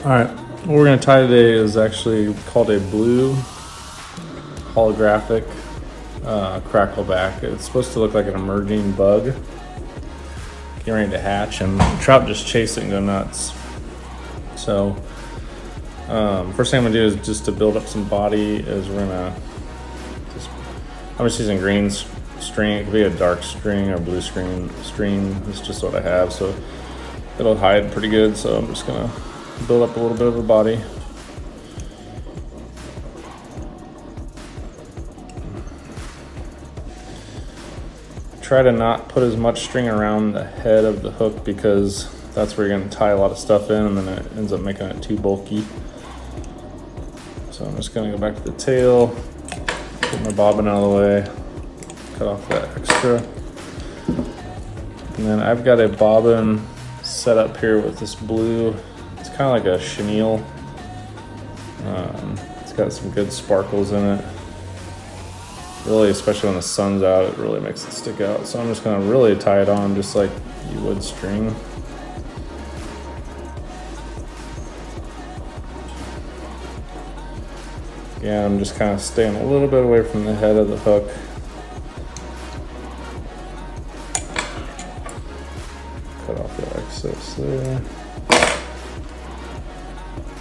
Alright, what we're going to tie today is actually called a blue holographic crackle-back. It's supposed to look like an emerging bug getting ready to hatch, and trout just chase it and go nuts. So first thing I'm going to do is just to build up some body is we're going to I'm just using green string. It could be a dark string or blue string. It's just what I have, so it'll hide pretty good. So I'm just going to build up a little bit of a body. Try to not put as much string around the head of the hook because that's where you're going to tie a lot of stuff in, and then it ends up making it too bulky. So I'm just going to go back to the tail, get my bobbin out of the way, cut off that extra. And then I've got a bobbin set up here with this blue. It's kind of like a chenille. It's got some good sparkles in it. Really, especially when the sun's out, it really makes it stick out. So I'm just going to really tie it on just like you would string. Again, I'm just kind of staying a little bit away from the head of the hook. Cut off the excess there.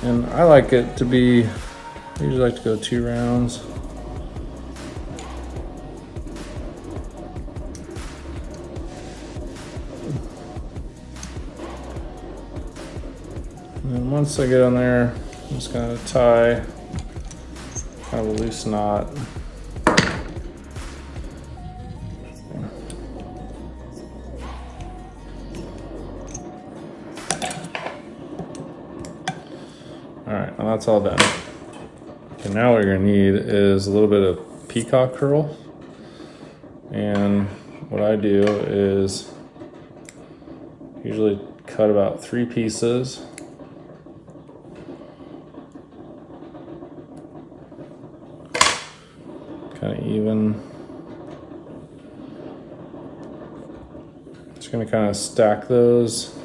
And I like it to be, I usually like to go 2 rounds. And then once I get on there, I'm just going to tie kind of a loose knot. All right, now that's all done. Okay, now what you're gonna need is a little bit of peacock curl. And what I do is usually cut about 3 pieces. Kind of even. Just gonna kind of stack those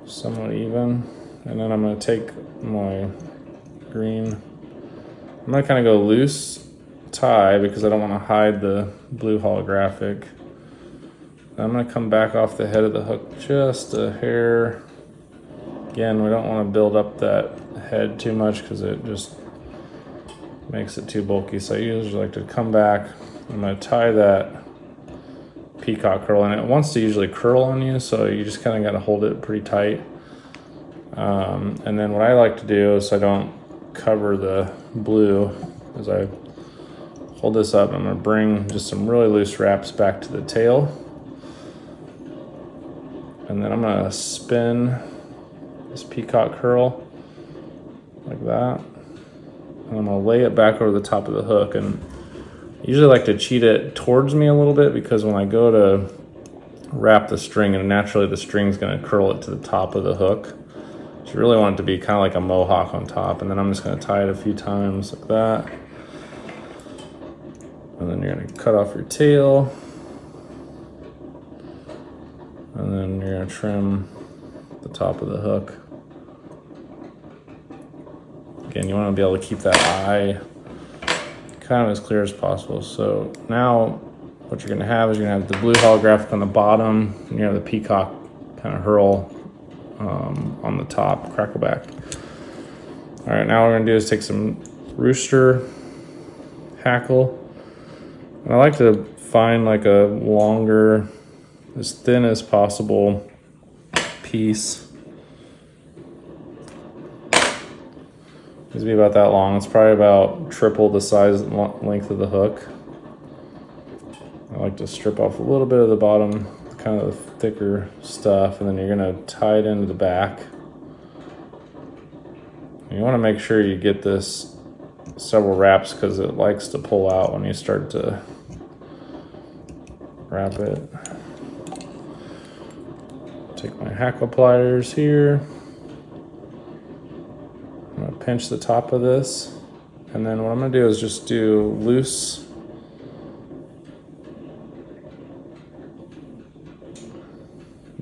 somewhat even. And then I'm gonna take my green. I'm gonna kind of go loose tie because I don't want to hide the blue holographic. I'm gonna come back off the head of the hook just a hair. Again, we don't want to build up that head too much because it just makes it too bulky. So I usually like to come back. I'm gonna tie that peacock curl, and it wants to usually curl on you, so you just kind of got to hold it pretty tight. And then what I like to do is so I don't cover the blue is I hold this up. I'm going to bring just some really loose wraps back to the tail. And then I'm going to spin this peacock curl like that. And I'm going to lay it back over the top of the hook. And I usually like to cheat it towards me a little bit because when I go to wrap the string, and naturally the string's going to curl it to the top of the hook. So you really want it to be kind of like a mohawk on top. And then I'm just going to tie it a few times like that. And then you're going to cut off your tail. And then you're going to trim the top of the hook. Again, you want to be able to keep that eye kind of as clear as possible. So now what you're going to have is you're going to have the blue holographic on the bottom, and you have the peacock kind of herl on the top, crackle-back. All right, now what we're gonna do is take some rooster hackle. And I like to find like a longer, as thin as possible piece. Needs to be about that long. It's probably about triple the size length of the hook. I like to strip off a little bit of the bottom, kind of the thicker stuff, and then you're gonna tie it into the back. You want to make sure you get this several wraps because it likes to pull out when you start to wrap it. Take my hackle pliers here. I'm gonna pinch the top of this, and then what I'm gonna do is just do loose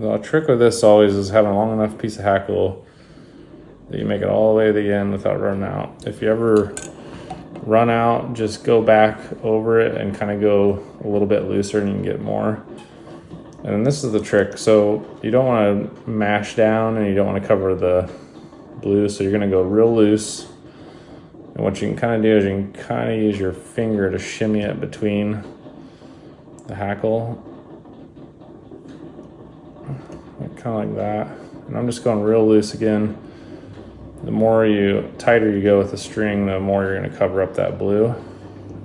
The trick with this always is having a long enough piece of hackle that you make it all the way to the end without running out. If you ever run out, just go back over it and kind of go a little bit looser and you can get more. And this is the trick. So you don't want to mash down and you don't want to cover the blue. So you're going to go real loose. And what you can kind of do is you can kind of use your finger to shimmy it between the hackle. Kind of like that. And I'm just going real loose again. The tighter you go with the string, the more you're going to cover up that blue.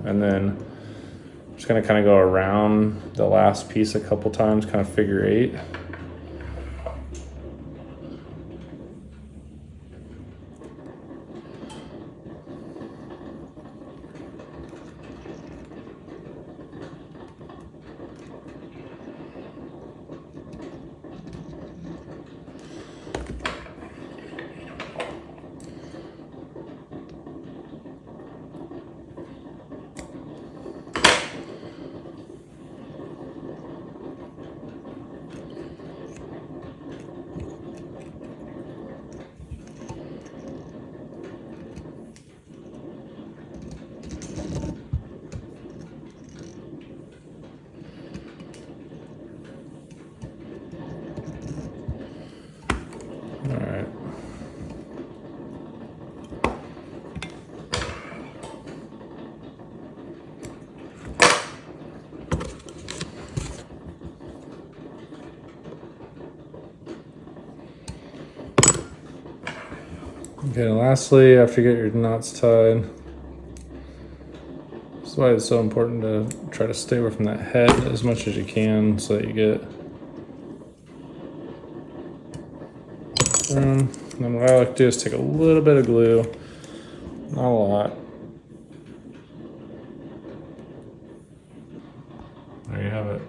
And then I'm just going to kind of go around the last piece a couple times, kind of figure 8. All right. Okay, and lastly, after you get your knots tied, that's why it's so important to try to stay away from that head as much as you can so that you get And then what I like to do is take a little bit of glue, not a lot. There you have it.